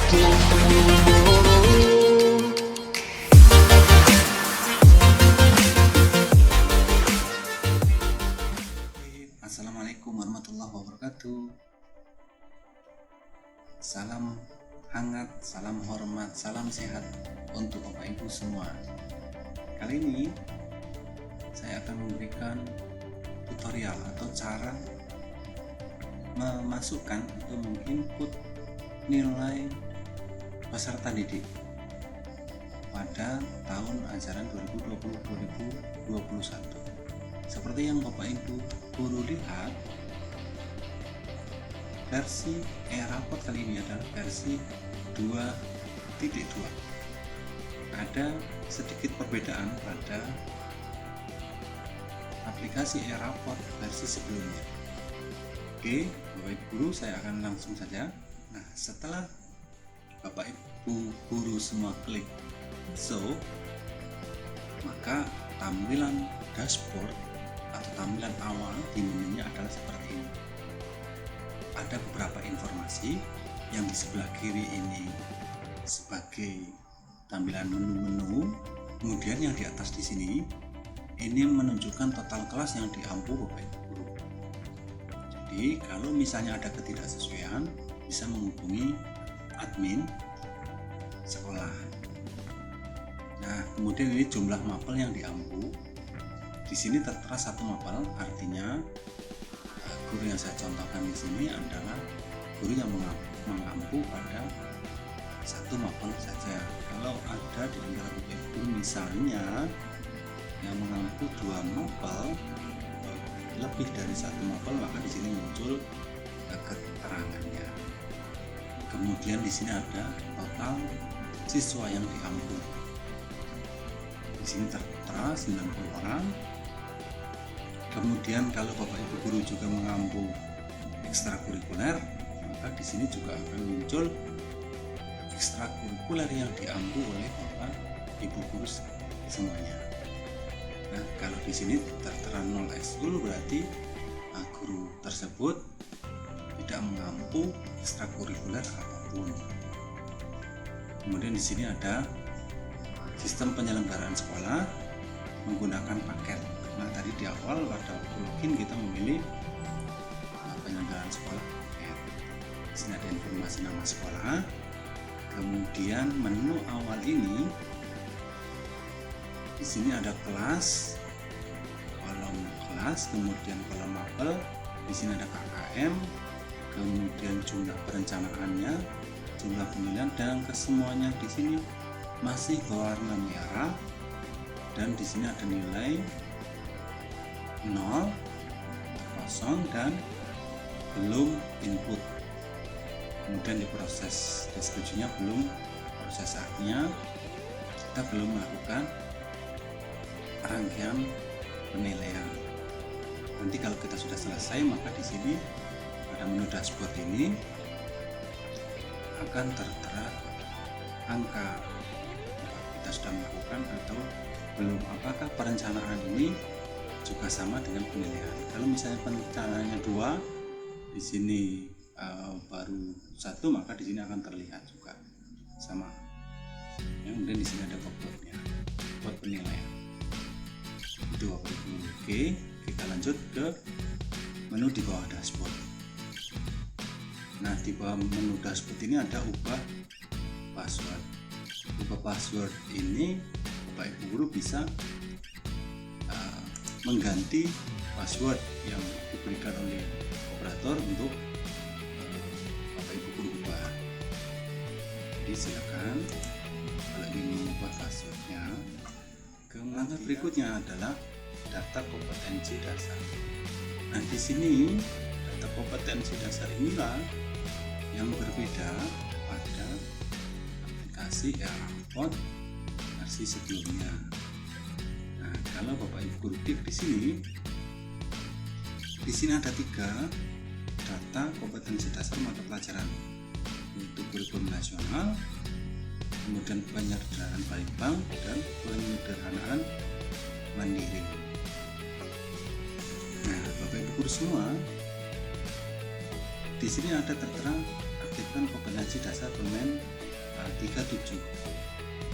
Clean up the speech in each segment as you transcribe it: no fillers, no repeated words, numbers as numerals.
Assalamualaikum warahmatullahi wabarakatuh. Salam hangat, salam hormat, salam sehat untuk Bapak Ibu semua. Kali ini saya akan memberikan tutorial atau cara memasukkan atau menginput nilai peserta didik pada tahun ajaran 2020-2021. Seperti yang Bapak Ibu guru lihat, versi e-raport kali ini adalah versi 2.2. Ada sedikit perbedaan pada aplikasi e-raport versi sebelumnya. Oke, Bapak Ibu guru, saya akan langsung saja. Nah, setelah Bapak Ibu guru semua klik so, maka tampilan dashboard atau tampilan awal di menunya adalah seperti ini. Ada beberapa informasi yang di sebelah kiri ini sebagai tampilan menu-menu, kemudian yang di atas di sini ini menunjukkan total kelas yang diampu Bapak Ibu guru. Jadi kalau misalnya ada ketidaksesuaian, bisa menghubungi admin sekolah. Nah, kemudian ini jumlah mapel yang diampu. Di sini tertera satu mapel, artinya guru yang saya contohkan di sini adalah guru yang mengampu pada satu mapel saja. Kalau ada di antara guru misalnya yang mengampu dua mapel, lebih dari satu mapel, maka di sini muncul keterangannya. Kemudian di sini ada total siswa yang diampu. Di sini tertera 90 orang. Kemudian kalau Bapak Ibu guru juga mengampu ekstrakurikuler, maka di sini juga akan muncul ekstrakurikuler yang diampu oleh Bapak Ibu guru semuanya. Nah, kalau di sini tertera 0 ekskul, berarti guru tersebut tidak mengampu ekstrakurikuler apapun. Kemudian di sini ada sistem penyelenggaraan sekolah menggunakan paket. Nah, tadi di awal pada login kita memilih penyelenggaraan sekolah paket. Di sini ada informasi nama sekolah. Kemudian menu awal ini, di sini ada kelas, kolom kelas, kemudian kolom mapel. Di sini ada KKM, kemudian jumlah perencanaannya, jumlah penilaian, dan kesemuanya di sini masih berwarna merah, dan di sini ada nilai 0, 0, dan belum input. Kemudian diproses deskripsinya belum, proses artinya kita belum melakukan rangkaian penilaian. Nanti kalau kita sudah selesai, maka di sini pada menu dashboard ini akan tertera angka kita sudah melakukan atau belum, apakah perencanaan ini juga sama dengan penilaian. Kalau misalnya perencanaannya 2, di sini baru 1, maka di sini akan terlihat juga sama. Kemudian di sini ada bobotnya buat penilaian. Itu Bapak Ibu. Oke, kita lanjut ke menu di bawah dashboard. Nah, di bawah menu dashboard ini ada ubah password. Ubah password ini Bapak Ibu guru bisa mengganti password yang diberikan oleh operator untuk Bapak Ibu guru ubah. Jadi silakan kalau ingin mengubah passwordnya. Langkah berikutnya adalah data kompetensi dasar. Nah, di sini data kompetensi dasar inilah yang berbeda pada aplikasi e-raport versi sebelumnya. Nah, kalau Bapak Ibu guru klik di sini ada 3 data kompetensi dasar mata pelajaran, yaitu kurikulum nasional, kemudian penyederhanaan Balitbank, dan penyederhanaan mandiri. Nah, Bapak Ibu guru semua, di sini ada tertera mengaktifkan kompetensi dasar permen 37.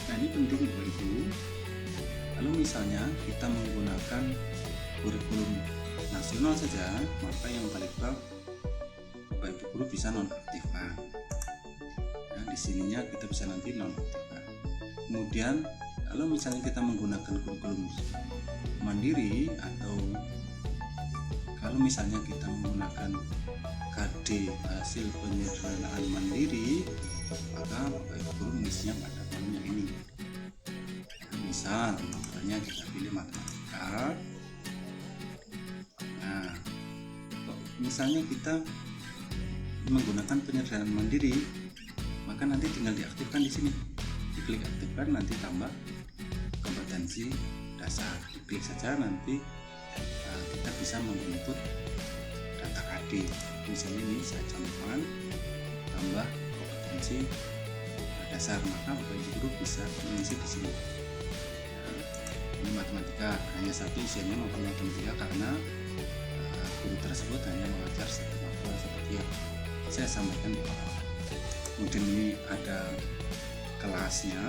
Nah ini penting Bapak Ibu. Kalau misalnya kita menggunakan kurikulum nasional saja, maka yang Balitbang Bapak Ibu guru bisa nonaktifkan. Nah di sininya kita bisa nanti nonaktifkan. Kemudian kalau misalnya kita menggunakan kurikulum mandiri, atau kalau misalnya kita menggunakan KD hasil penyederhanaan mandiri, maka Bapak Ibu guru mengisinya pada kolom yang ini. Misal contohnya kita pilih matematika. Nah misalnya kita menggunakan penyederhanaan mandiri, maka nanti tinggal diaktifkan di sini, diklik aktifkan, nanti tambah kompetensi dasar, diklik saja, nanti kita bisa menginput data KD. Misalnya ini saya contohkan tambah kompetensi dasar, maka Bapak Ibu guru bisa mengisi di sini. Ini matematika, hanya satu isinya matematika karena guru tersebut hanya mengajar satu matkul seperti yang saya sampaikan di awal. Kemudian ini ada kelasnya,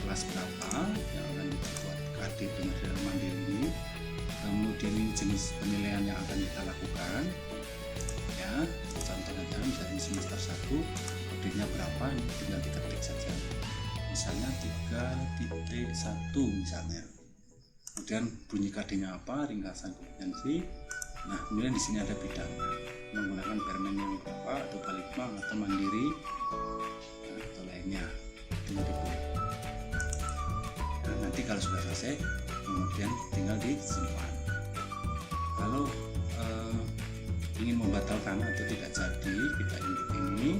kelas berapa yang akan dibuat KD penyederhanaan mandiri ini. Kemudian ini jenis penilaian yang akan kita lakukan, ya contohnya misalnya semester 1 kodenya berapa, ini tinggal kita klik saja, misalnya 3.1 misalnya. Kemudian bunyi KD-nya apa, ringkasan kompetensi. Nah kemudian di sini ada bidang menggunakan permen yang berapa, atau Balitbang atau mandiri atau lainnya, tinggal dipilih. Nah, nanti kalau sudah selesai kemudian tinggal disimpan. Kalau ingin membatalkan atau tidak jadi kita input ini,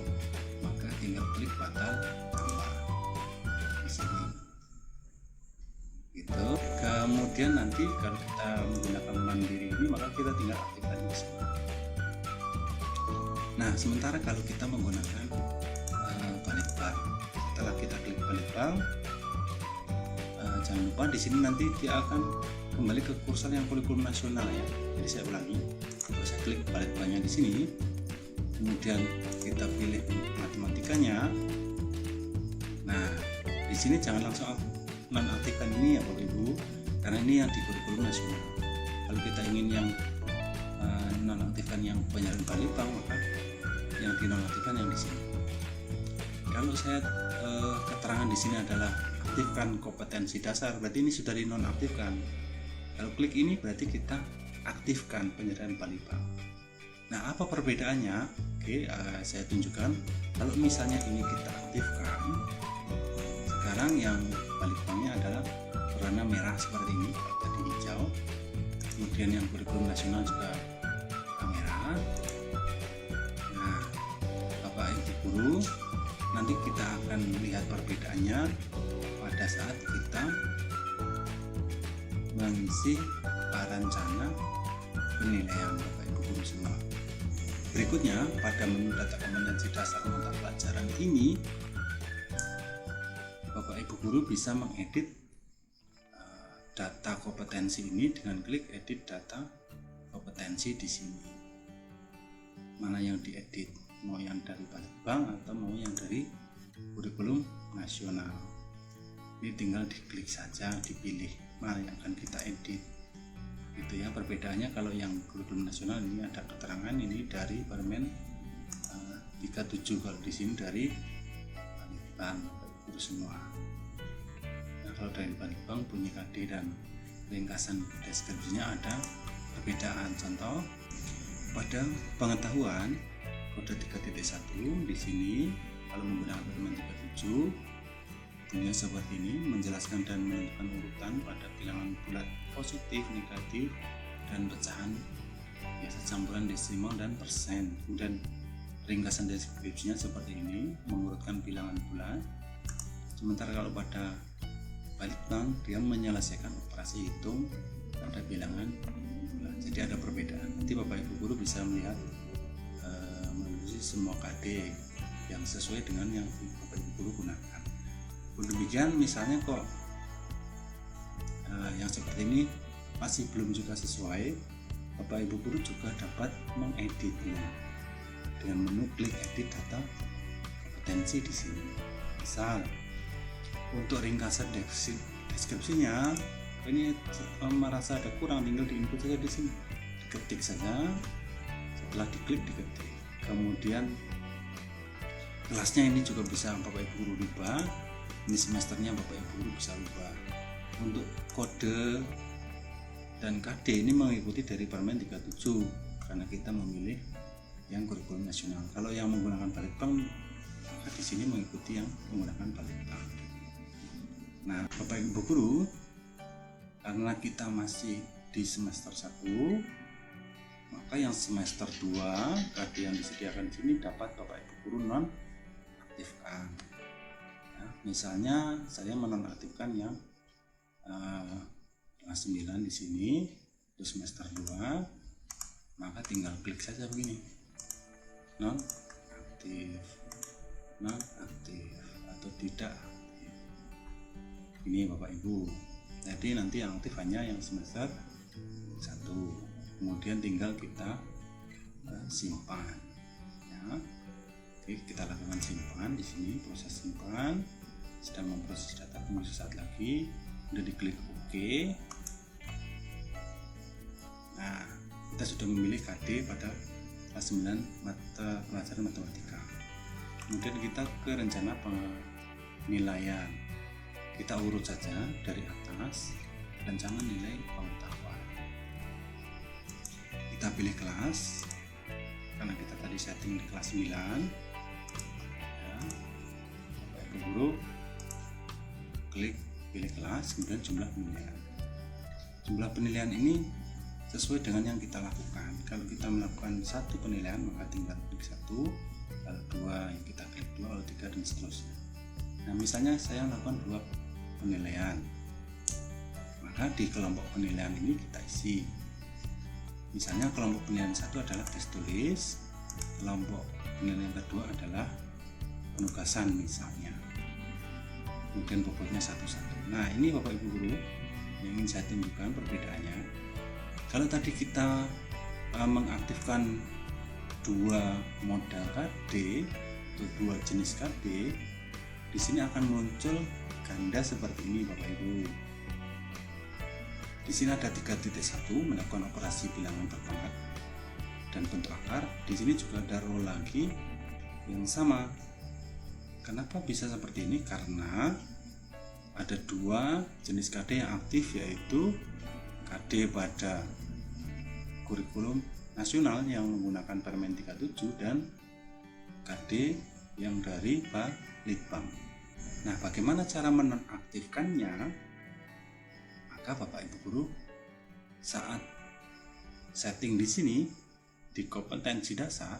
maka tinggal klik batal tambah di sini gitu. Kemudian nanti kalau kita menggunakan mandiri ini, maka kita tinggal aktifkan di sini. Nah sementara kalau kita menggunakan Balitbang, setelah kita klik Balitbang, jangan lupa di sini nanti dia akan kembali ke kursor yang kurikulum nasional ya. Jadi saya ulangi, kalau saya klik Balitbangnya di sini, kemudian kita pilih matematikanya. Nah di sini jangan langsung nonaktifkan ini ya Bapak Ibu, karena ini yang di kurikulum nasional. Kalau kita ingin yang nonaktifkan yang penyerahan Balitbang, maka yang dinonaktifkan yang di sini. Kalau saya keterangan di sini adalah aktifkan kompetensi dasar, berarti ini sudah dinonaktifkan. Kalau klik ini berarti kita aktifkan penyerahan Balitbang. Nah apa perbedaannya? Oke, saya tunjukkan. Kalau misalnya ini kita aktifkan, sekarang yang Balitbangnya adalah warna merah seperti ini, tadi hijau. Kemudian yang kurikulum nasional juga merah. Nah Bapak Ibu guru, nanti kita akan melihat perbedaannya pada saat kita mengisi rencana penilaian Bapak Ibu guru semua. Berikutnya pada menu data kompetensi dasar mata pelajaran ini, Bapak Ibu guru bisa mengedit data kompetensi ini dengan klik edit data kompetensi di sini. Mana yang diedit, mau yang dari Balitbang atau mau yang dari kurikulum nasional. Ini tinggal diklik saja, dipilih mana yang akan kita edit. Gitu ya perbedaannya. Kalau yang kurikulum nasional ini ada keterangan ini dari permen 37, kalau di sini dari Balitbang guru semua. Nah kalau dari Balitbang bunyi KD dan ringkasan deskripsinya ada perbedaan. Contoh pada pengetahuan kode 3.1 di sini kalau menggunakan permen 37 bunyinya seperti ini, menjelaskan dan menentukan urutan pada bilangan bulat positif, negatif, dan pecahan biasa campuran desimal dan persen. Kemudian ringkasan deskripsinya seperti ini, mengurutkan bilangan bulat. Sementara kalau pada Balitbang dia menyelesaikan operasi hitung pada bilangan bulat. Jadi ada perbedaan. Nanti Bapak Ibu guru bisa melihat menulis semua KD yang sesuai dengan yang Bapak Ibu guru gunakan. Demikian misalnya kok yang seperti ini masih belum juga sesuai, Bapak Ibu guru juga dapat mengeditnya dengan menu klik edit data kompetensi di sini. Misal untuk ringkasan deskripsinya ini merasa ada kurang, tinggal diinput saja di sini, diketik saja, setelah diklik diketik. Kemudian kelasnya ini juga bisa Bapak Ibu guru rubah, ini semesternya Bapak Ibu guru bisa rubah. Untuk kode dan KD ini mengikuti dari Permen 37 karena kita memilih yang kurikulum nasional. Kalau yang menggunakan Balitbank, maka di sini mengikuti yang menggunakan Balitbank. Nah, Bapak Ibu guru, karena kita masih di semester 1, maka yang semester 2 KD yang disediakan di sini dapat Bapak Ibu guru nonaktifkan. Nah, misalnya saya menonaktifkan yang kelas 9 di sini itu semester 2, maka tinggal klik saja begini, nonaktif atau tidak aktif. Ini Bapak Ibu. Jadi nanti yang aktif hanya yang semester 1. Kemudian tinggal kita simpan. Ya. Oke, kita lakukan simpan di sini, proses simpan. Sedang memproses data, tunggu sesaat lagi. Udah diklik OK. Nah, kita sudah memilih KD pada kelas 9 mata pelajaran matematika. Kemudian kita ke rencana penilaian. Kita urut saja dari atas, rencana nilai pengetahuan. Kita pilih kelas, karena kita tadi setting di kelas 9. Ya, Bapak Ibu guru klik pilih kelas, kemudian jumlah penilaian. Jumlah penilaian ini sesuai dengan yang kita lakukan. Kalau kita melakukan satu penilaian, maka tinggal klik 1, lalu 2 yang kita klik 2, lalu 3 dan seterusnya. Nah, misalnya saya melakukan 2 penilaian, maka di kelompok penilaian ini kita isi. Misalnya kelompok penilaian 1 adalah tes tulis, kelompok penilaian kedua adalah penugasan misalnya. Kemudian bobotnya 1-1. Nah, ini Bapak Ibu guru yang ingin saya tunjukkan perbedaannya. Kalau tadi kita mengaktifkan 2 modal KD atau 2 jenis KD, di sini akan muncul ganda seperti ini Bapak Ibu. Di sini ada 3.1 melakukan operasi bilangan berpangkat dan bentuk akar. Di sini juga ada row lagi yang sama. Kenapa bisa seperti ini? Karena ada 2 jenis KD yang aktif, yaitu KD pada kurikulum nasional yang menggunakan Permen 37 dan KD yang dari Balitbank. Nah, bagaimana cara menonaktifkannya? Maka Bapak Ibu guru saat setting di sini di kompetensi dasar,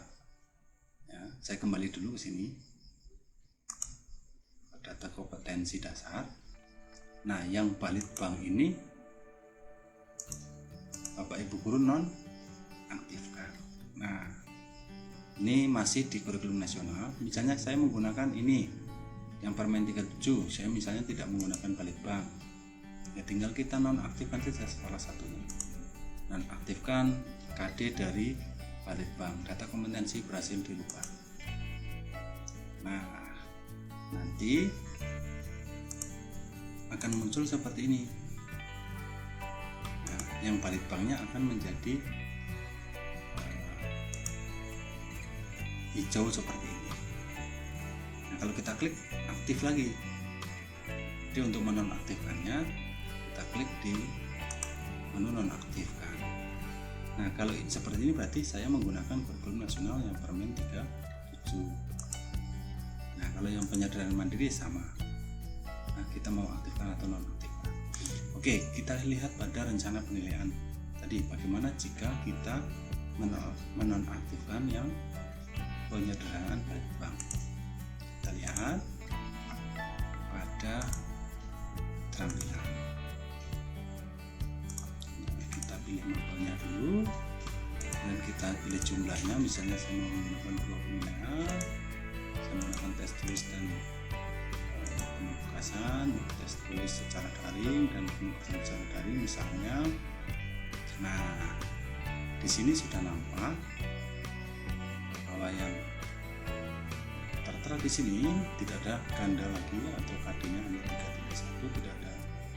ya, saya kembali dulu ke sini, data kompetensi dasar. Nah, yang Balitbank ini Bapak Ibu guru nonaktifkan. Nah, ini masih di kurikulum nasional. Misalnya saya menggunakan ini yang Permen 37, saya misalnya tidak menggunakan Balitbank, ya tinggal kita nonaktifkan saja salah satunya. Nonaktifkan KD dari Balitbank, data kompetensi berhasil dirubah. Nah, nanti akan muncul seperti ini. Nah, yang Balitbanknya akan menjadi hijau seperti ini. Nah, kalau kita klik aktif lagi. Jadi untuk menonaktifkannya kita klik di menu nonaktifkan. Nah, kalau seperti ini berarti saya menggunakan kurikulum nasional yang Permen 37. Nah, kalau yang penyadaran mandiri sama. Nah, kita mau aktifkan atau nonaktifkan. Oke, kita lihat pada rencana penilaian tadi bagaimana jika kita menonaktifkan yang penyederhanaan Balitbank. Kita lihat pada tampilan. Kita pilih mapelnya dulu dan kita pilih jumlahnya. Misalnya saya mau menggunakan 2 penilaian, saya menggunakan tes tulis dan penugasan, tes tulis secara daring dan penugasan secara daring misalnya. Nah, di sini sudah nampak bahwa bahwa yang tertera di sini tidak ada ganda lagi atau KD-nya hanya 3.1, tidak ada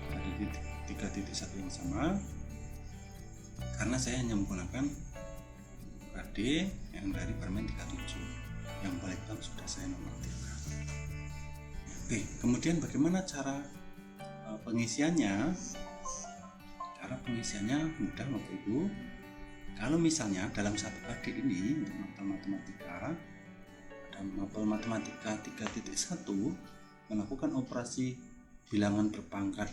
KD 3.1 yang sama, karena saya hanya menggunakan KD yang dari permen 37. Yang balik bank sudah saya nonaktifkan. Oke, kemudian bagaimana cara pengisiannya? Cara pengisiannya mudah Bapak Ibu. Kalau misalnya dalam satu KD ini untuk mapel matematika, ada mapel matematika 3.1 melakukan operasi bilangan berpangkat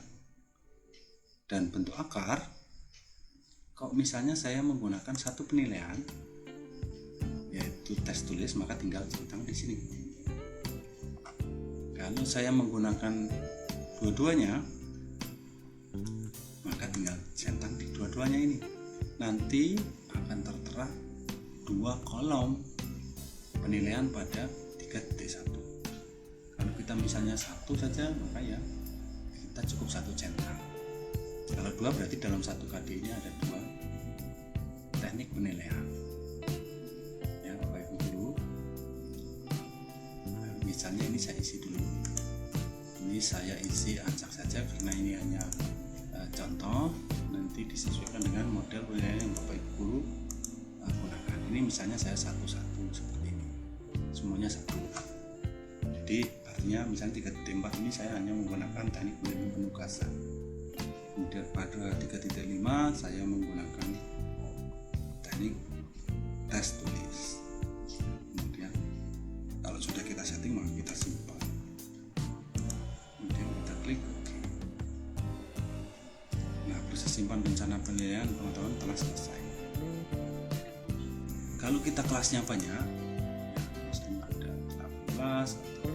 dan bentuk akar. Kalau misalnya saya menggunakan satu penilaian yaitu tes tulis, maka tinggal centang di sini. Kalau saya menggunakan dua-duanya, maka tinggal centang di dua-duanya ini. Nanti akan tertera dua kolom penilaian pada 3.1. Kalau kita misalnya satu saja, maka ya kita cukup satu centang. Kalau dua, berarti dalam satu KD ini ada dua teknik penilaian. Ya Bapak Ibu guru, misalnya ini saya isi dulu. Ini saya isi acak saja karena ini hanya contoh, nanti disesuaikan dengan model penilaian yang Bapak Ibu guru gunakan. Ini misalnya saya satu-satu seperti ini, semuanya satu. Jadi artinya misalnya 3.4 ini saya hanya menggunakan teknik penilaian penugasan. Kemudian pada 3.5 saya menggunakan teknik tes tulis. Kemudian kalau sudah kita setting, maka kita simpan. Kemudian kita klik OK. Nah, proses simpan rencana penilaian pengetahuan telah selesai. Kalau kita kelasnya banyak, ya, misalnya ada 18 atau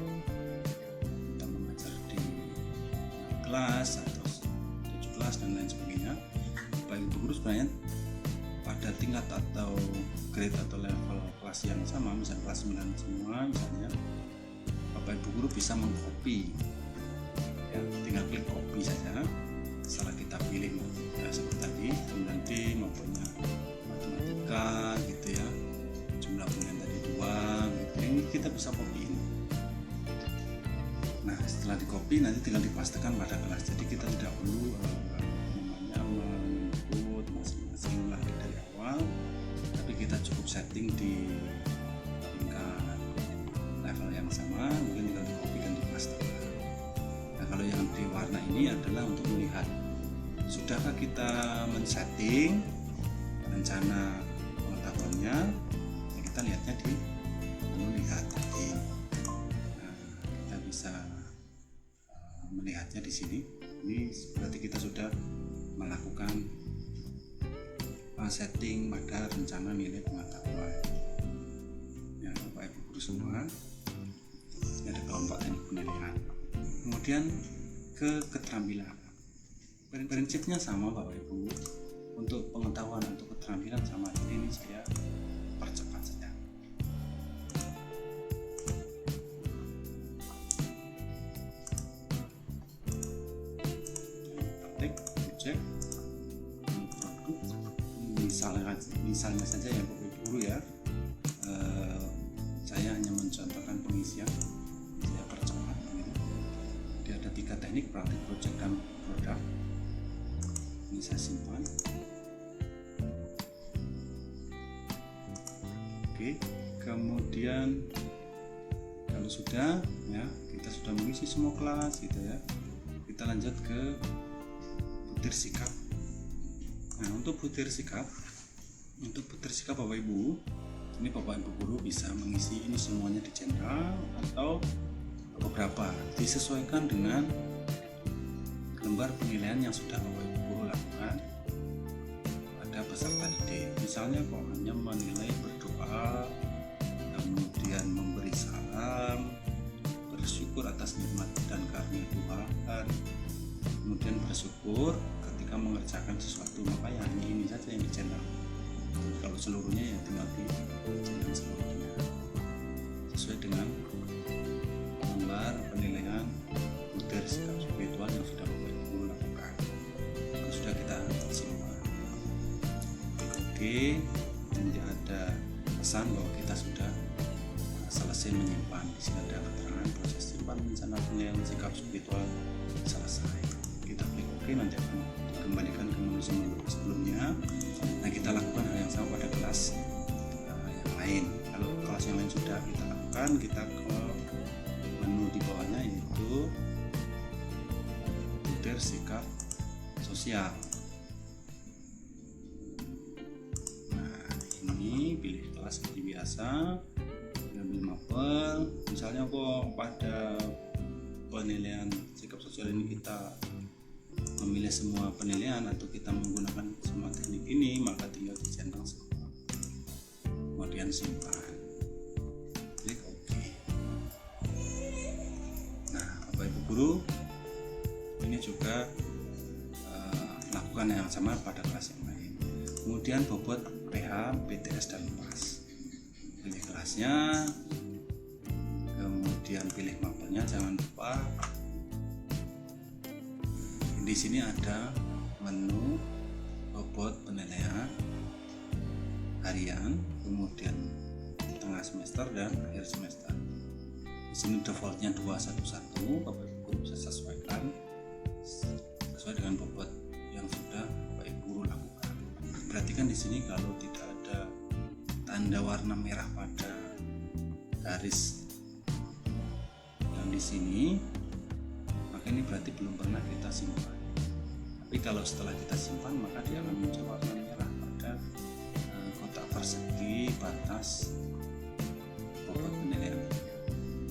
kita mengajar di kelas atau 17 dan lain sebagainya, Bapak Ibu guru sebenarnya pada tingkat atau grade atau level kelas yang sama, misalnya kelas 9 semua, misalnya Bapak Ibu guru bisa mengcopy, ya, tinggal klik copy saja. Setelah kita pilih ya, seperti tadi nanti mempunyai matematika gitu ya, jumlah penilaian tadi 2 gitu, ini kita bisa copyin. Nah, setelah di copy nanti tinggal dipastikan pada kelas, jadi kita tidak perlu menginput masing-masing lagi dari awal, tapi kita cukup setting di tingkat level yang sama, mungkin tinggal di copy dan dipastikan. Nah, kalau yang di warna ini adalah untuk melihat sudahkah kita men-setting rencana pengetahuannya, ya kita lihatnya di melihat tadi. Nah, kita bisa melihatnya di sini. Ini berarti kita sudah melakukan setting pada rencana nilai pengetahuan. Ya, Bapak Ibu guru semua, ini ada kelompok teknik penilaian. Kemudian ke keterampilan. Prinsipnya sama Bapak Ibu, untuk pengetahuan untuk keterampilan sama. Ini saya percepat saja. Praktek, cek, produk. Misalnya saja ya Bapak Ibu guru ya, saya hanya mencontohkan pengisian, saya percepat gitu. Dia ada 3 teknik, praktik, project, dan produk. Ini saya simpan. Oke, kemudian kalau sudah ya, kita sudah mengisi semua kelas gitu ya, kita lanjut ke butir sikap. Nah, untuk butir sikap Bapak Ibu, ini Bapak Ibu guru bisa mengisi ini semuanya di general atau beberapa, disesuaikan dengan lembar penilaian yang sudah Bapak Ibu guru lakukan pada peserta didik. Misalnya kok hanya menilai berdoa, kemudian memberi salam, bersyukur atas nikmat dan karunia Tuhan, kemudian bersyukur ketika mengerjakan sesuatu, maka yang ini saja yang dicetak. Kalau seluruhnya ya tinggal dicetak seluruhnya sesuai dengan lembar penilaian butir sikap spiritual yang sudah Bapak Ibu lakukan. Kalau sudah kita simpan. Oke, nanti ada pesan bahwa kita sudah rencana penilaian sikap spiritual selesai. Kita klik OK, nanti akan dikembalikan ke menu sebelumnya. Nah, kita lakukan hal yang sama pada kelas yang lain. Kalau kelas yang lain sudah kita lakukan, kita ke menu di bawahnya, yaitu butir sikap sosial. Nah, ini pilih kelas seperti biasa, ambil mapel. Misalnya kok pada penilaian sikap sosial ini kita memilih semua penilaian atau kita menggunakan semua teknik ini, maka tinggal dicentang semua, kemudian simpan, klik OK. Nah, Bapak Ibu Guru, ini juga lakukan yang sama pada kelas yang lain. Kemudian bobot PH, BTS dan PAS. Pilih kelasnya, kemudian pilih mapelnya, jangan lupa. Di sini ada menu bobot penilaian harian, kemudian tengah semester dan akhir semester. Di sini defaultnya 211, Bapak Ibu Guru bisa sesuaikan sesuai dengan bobot yang sudah Bapak Ibu Guru lakukan. Perhatikan di sini kalau tidak ada tanda warna merah pada garis yang di sini, maka ini berarti belum pernah kita simpan. Tapi kalau setelah kita simpan, maka dia akan muncul warna merah pada kotak persegi batas bobot penilaian.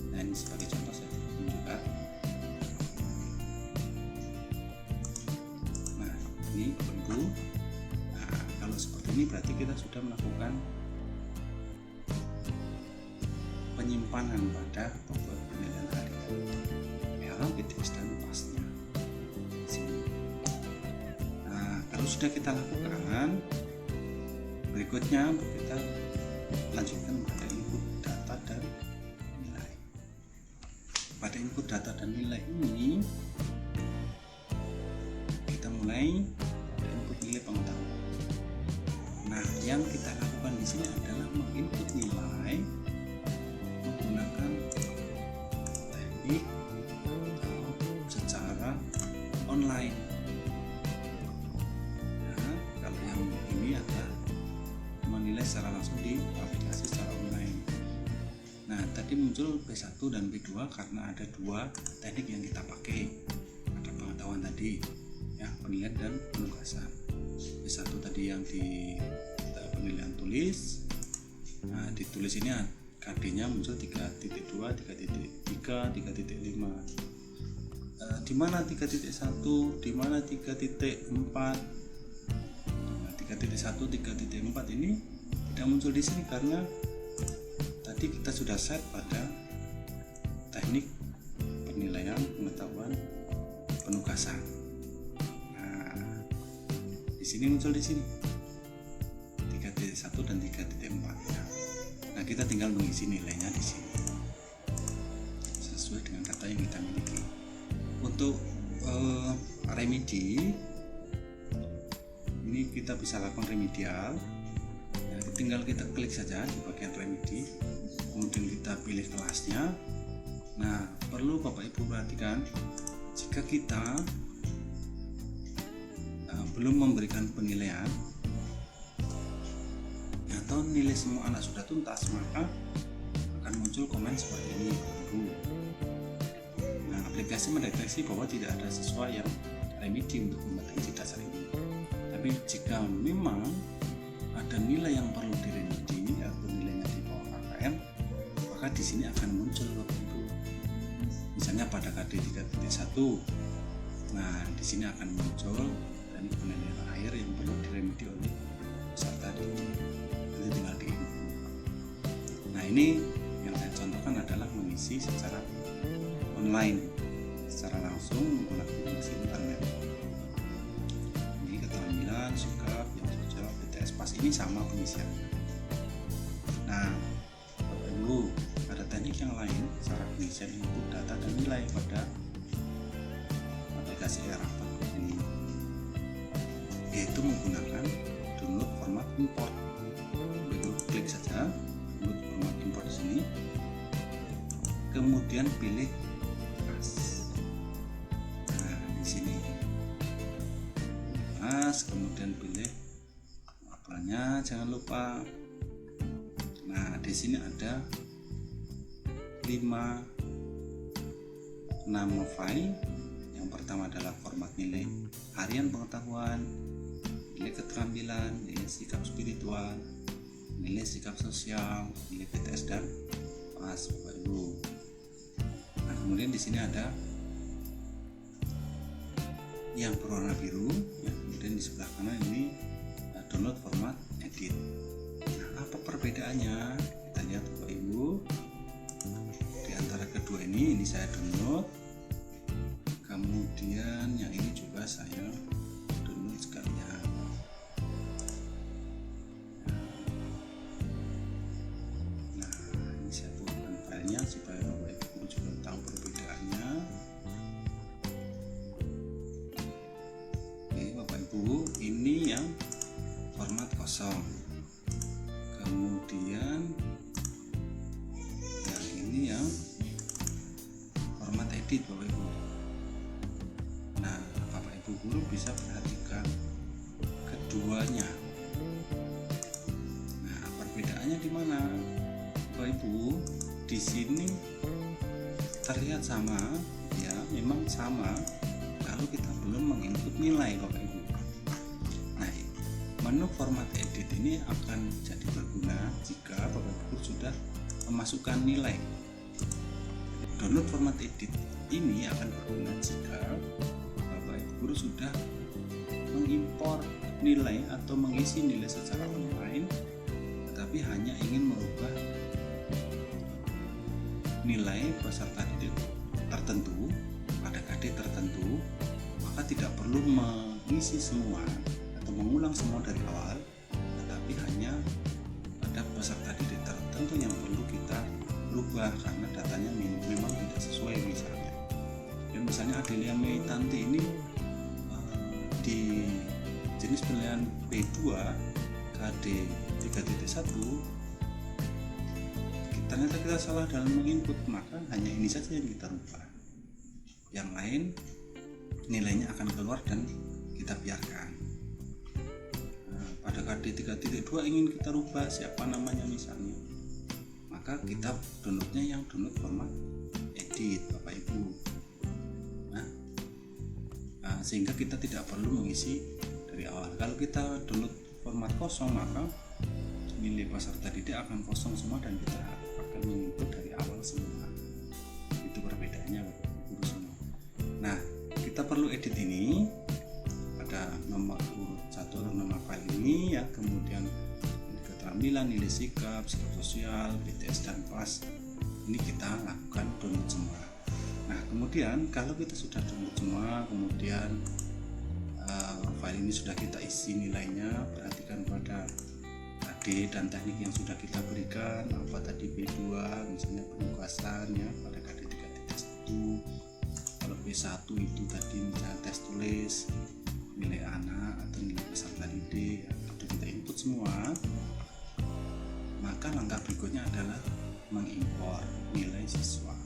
Nah, ini sebagai contoh saya tunjukkan. Nah, ini Ibu. Nah, kalau seperti ini berarti kita sudah melakukan penyimpanan pada bobot penilaian harian, PH, BTS dan PAS-nya. Kalau sudah kita lakukan, berikutnya kita lanjutkan pada input data dan nilai. Pada input data dan nilai ini, kita mulai pada input nilai pengetahuan. Nah, yang kita lakukan di sini adalah menginput nilai menggunakan teknik secara online. Menilai secara langsung di aplikasi secara online. Nah, tadi muncul P1 dan P2 karena ada dua teknik yang kita pakai. Ada pengetahuan tadi, ya, penilaian dan penugasan. P1 tadi yang di penilaian tulis. Nah, di tulis ini KD-nya muncul 3.2, 3.3, 3.5. Di mana 3.1, di mana 3.4. 3.1, 3.4 ini tidak muncul di sini karena tadi kita sudah set pada teknik penilaian, pengetahuan, penugasan. Nah, di sini muncul di sini 3.1 dan 3.4. Nah, kita tinggal mengisi nilainya di sini sesuai dengan data yang kita miliki. Untuk remedi ini kita bisa lakukan remedial. Nah, tinggal kita klik saja di bagian remedi, kemudian kita pilih kelasnya. Nah, perlu Bapak Ibu perhatikan, jika kita belum memberikan penilaian atau nilai semua anak sudah tuntas, maka akan muncul komen seperti ini. Nah, aplikasi mendeteksi bahwa tidak ada siswa yang remedi untuk mendeteksi dasar ini. Tapi jika memang ada nilai yang perlu diremedi atau nilainya di bawah KKM, maka di sini akan muncul Bapak Ibu. Misalnya pada KD 3.1. Nah, di sini akan muncul dan penilaian akhir yang perlu diremedi oleh peserta didik. Nanti tinggal diinput. Nah, ini yang saya contohkan adalah mengisi secara online, secara langsung menggunakan aplikasi internet. Sikap, yang sosial, BTS, PAS ini sama pengisiannya. Nah, Bapak Ibu, ada teknik yang lain cara pengisian input data dan nilai pada aplikasi e-rapat ini, yaitu menggunakan download format import. Bapak Ibu klik saja download format import di sini, kemudian pilih mas. Nah di sini mas, kemudian pilih labelnya, jangan lupa. Nah di sini ada 5 nama file. Yang pertama adalah format nilai harian pengetahuan, nilai keterampilan, nilai sikap spiritual, nilai sikap sosial, nilai PTS dan PAS, Bapak Ibu. Nah kemudian di sini ada yang berwarna biru, ya, kemudian di sebelah kanan ini download format edit. Nah apa perbedaannya? Kita lihat Bapak Ibu. Di antara kedua ini saya download, kemudian yang ini juga saya download sekalian. Nah ini saya buatkan filenya supaya Bapak Ibu juga tahu perbedaannya. Oke Bapak Ibu, ini yang format kosong, kemudian yang ini yang format edit Bapak Ibu. Nah Bapak Ibu guru bisa perhatikan keduanya. Nah perbedaannya di mana Bapak Ibu? Di sini terlihat sama, ya memang sama kalau kita belum menginput nilai Bapak Ibu. Nah menu format edit ini akan jadi berguna jika Bapak Ibu sudah memasukkan nilai. Download format edit ini akan berguna jika Bapak Ibu guru sudah mengimpor nilai atau mengisi nilai secara online, tetapi hanya ingin merubah nilai peserta didik tertentu pada KD tertentu, maka tidak perlu mengisi semua atau mengulang semua dari awal, tetapi hanya pada peserta didik tertentu yang perlu kita rubah karena datanya memang tidak sesuai. Misalnya Adelia Mei Tanti ini di jenis penilaian B2 KD 3.1 ternyata kita salah dalam menginput, maka hanya ini saja yang kita rubah, yang lain nilainya akan keluar dan kita biarkan. Pada KD 3.2 ingin kita rubah siapa namanya misalnya, maka kita downloadnya yang download format edit Bapak Ibu. Sehingga kita tidak perlu mengisi dari awal. Kalau kita download format kosong, maka nilai peserta didik akan kosong semua dan kita akan menginput dari awal semua. Itu perbedaannya Bapak Ibu semua. Nah kita perlu edit ini pada nomor urut 1 nama file ini, ya, kemudian nilai keterampilan, nilai sikap sosial, PTS dan PAS ini kita lakukan download semua. Nah kemudian kalau kita sudah download semua, kemudian file ini sudah kita isi nilainya, perhatikan pada KD dan teknik yang sudah kita berikan, apa tadi B2 misalnya penugasan, ya, pada KD 3.1. Kalau B1 itu tadi misalnya tes tulis, nilai anak atau nilai peserta didik, ya, sudah kita input semua. Maka langkah berikutnya adalah mengimpor nilai siswa.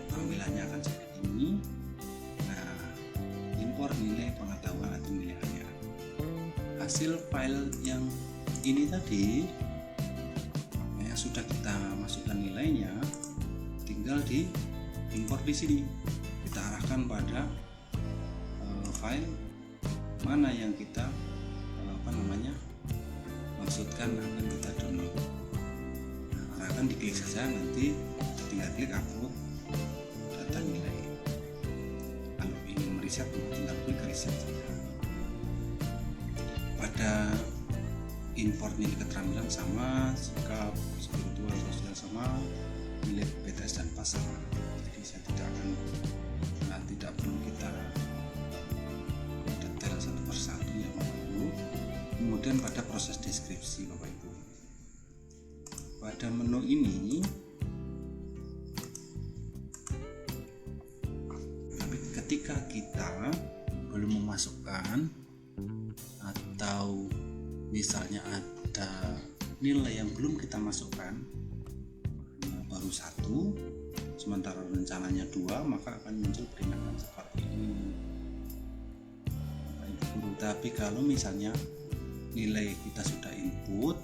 Tampilannya akan seperti ini. Nah, impor nilai pengetahuan atau nilai harian. Hasil file yang ini tadi yang sudah kita masukkan nilainya, tinggal di impor di sini. Kita arahkan pada file mana yang kita maksudkan akan kita download. Nah, arahkan diklik saja, nanti tinggal klik upload data nilai. Kalau ingin meriset tinggal klik reset saja. Pada import nilai keterampilan sama, sikap spiritual sosial sama, nilai PTS dan PAS sama. Jadi saya tidak perlu kita detail satu persatu ya Bapak Ibu. Kemudian pada proses deskripsi Bapak Ibu, pada menu ini ketika kita belum memasukkan atau misalnya ada nilai yang belum kita masukkan, baru satu, sementara rencananya 2, maka akan muncul peringatan seperti ini Bapak Ibu guru. Tapi kalau misalnya nilai kita sudah input,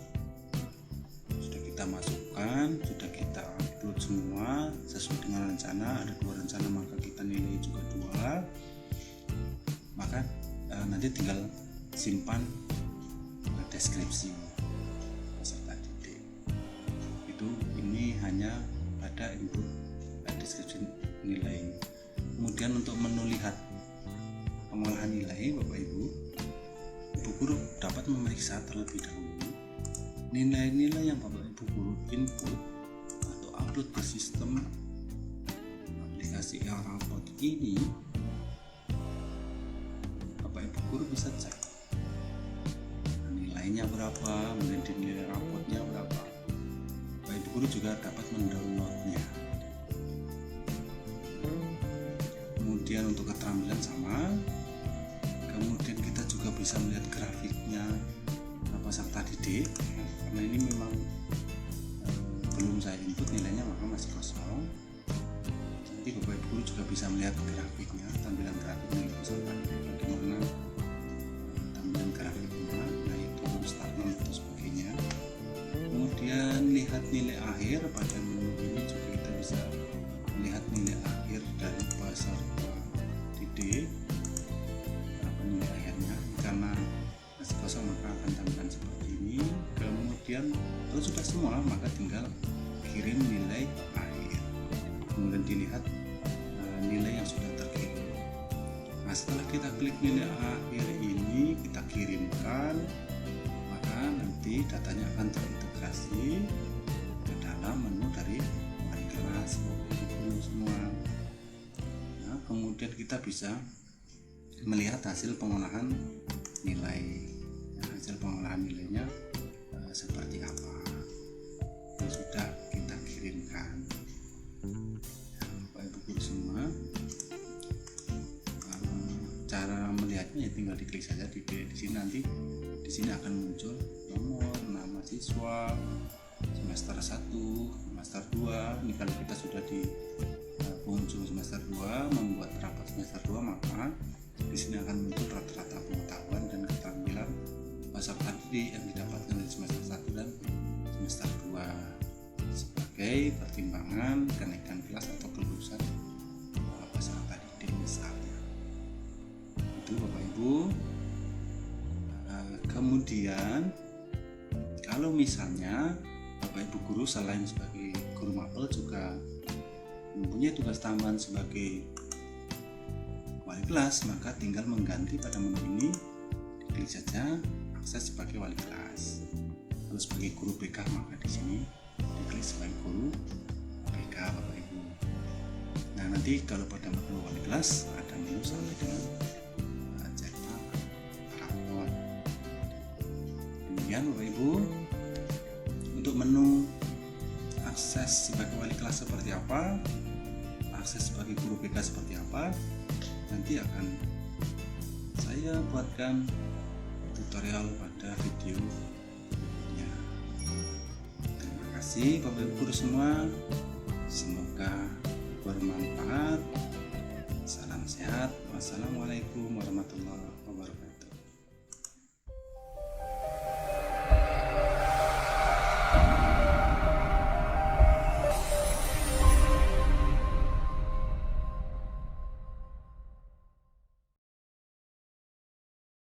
sudah kita masukkan, sudah kita upload semua sesuai dengan rencana, ada 2 rencana maka kita nilai juga 2, maka nanti tinggal simpan deskripsi peserta didik. Ini hanya pada input deskripsi nilai. Kemudian untuk menu lihat pengolahan nilai, Bapak Ibu guru dapat memeriksa terlebih dahulu nilai-nilai yang Bapak Ibu guru input atau upload ke sistem aplikasi e-raport ini. Bapak Ibu guru bisa cek nilainya berapa, kemudian nilai raportnya berapa. Bapak Ibu guru juga dapat mendownloadnya. Kemudian untuk keterampilan sama, kemudian kita juga bisa melihat grafiknya peserta didik, karena ini memang belum saya input nilainya maka masih kosong. Nanti Bapak Ibu guru juga bisa melihat grafiknya, tampilan grafiknya peserta didik, bagaimana tampilan grafiknya, naik turun start dan sebagainya. Kemudian lihat nilai akhir, pada menu ini juga kita bisa melihat nilai akhir dari peserta didik, nilai akhirnya. Karena masih kosong maka akan tampilan seperti ini. Kemudian kalau sudah semua maka tinggal kirim nilai akhir, kemudian dilihat nilai yang sudah terkirim. Nah, setelah kita klik nilai akhir ini, kita kirimkan, maka nanti datanya akan terintegrasi ke dalam menu dari wali kelas guru semua. Nah, kemudian kita bisa melihat hasil pengolahan nilai. Hasil pengolahan nilainya seperti apa yang sudah kita kirimkan. Bapak Ibu guru semua, cara melihatnya ya tinggal diklik saja di sini. Nanti di sini akan muncul nomor, nama siswa, semester 1, semester 2. Ini kalau kita sudah di penghujung semester 2, membuat rapat semester 2, maka di sini akan muncul rata-rata pengetahuan dan keterampilan peserta didik yang didapatkan dari semester 1 dan semester 2 sebagai pertimbangan kenaikan kelas atau kelulusan peserta didik misalnya. Itu Bapak Ibu. Kemudian kalau misalnya Bapak Ibu guru selain sebagai guru mapel juga mempunyai tugas tambahan sebagai wali kelas, maka tinggal mengganti pada menu ini, diklik saja akses sebagai wali kelas. Kalau sebagai guru BK maka di sini diklik sebagai guru BK Bapak Ibu. Nah, nanti kalau pada menu wali kelas ada menu sampai dengan cetak rapor. Demikian Bapak Ibu. Untuk menu akses sebagai wali kelas seperti apa, akses sebagai guru BK seperti apa, nanti akan saya buatkan tutorial pada video berikutnya. Terima kasih Bapak Ibu guru semua, semoga bermanfaat. Salam sehat. Wassalamualaikum warahmatullahi wabarakatuh.